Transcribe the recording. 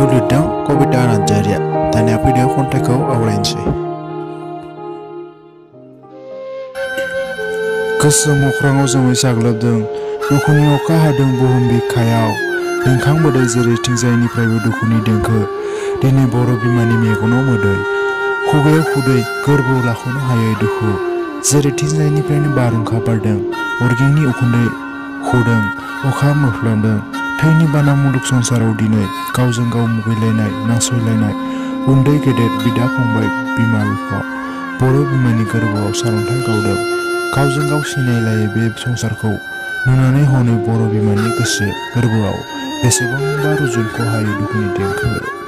खन्थाइखौ लिरदों कबिता नार्जारिया। दानिया फैदों खन्थाइखौ आवरायनोसै। गोसोम अख्राङाव जोमै साग्लोबदों, दुखुनि अखा हादों बुहुम बिखायाव, रिंखांबोदों जेरैथिंजायनिफ्रायबो दुखुनि देंखो, दिनै बर' बिमानि मेगनाव मोदै, खुगायाव खुदै, गोरबोआव लाख'नो हायै दुखु, जेरैथिंजायनिफ्रायनो बारहुंखा बारदों, अरगेंनि उखुन्दै खुदों, अखा मोफ्लामदों, थैनि बाना मुलुग संसाराव दिनै, गावजों गाव मुगैलायनाय, नासयलायनाय, उन्दै गेदेर, बिदा फंबाय, बिमा बिफा, बर' बिमानि गोरबोआव सारन्थाइ गावदों, गावजों गाव सिनायलायै बे संसारखौ नुनानै हनै बर' बिमानि गोसो गोरबोआव बेसेबांबा रुजुनख' हायै दुखुनि देंखो।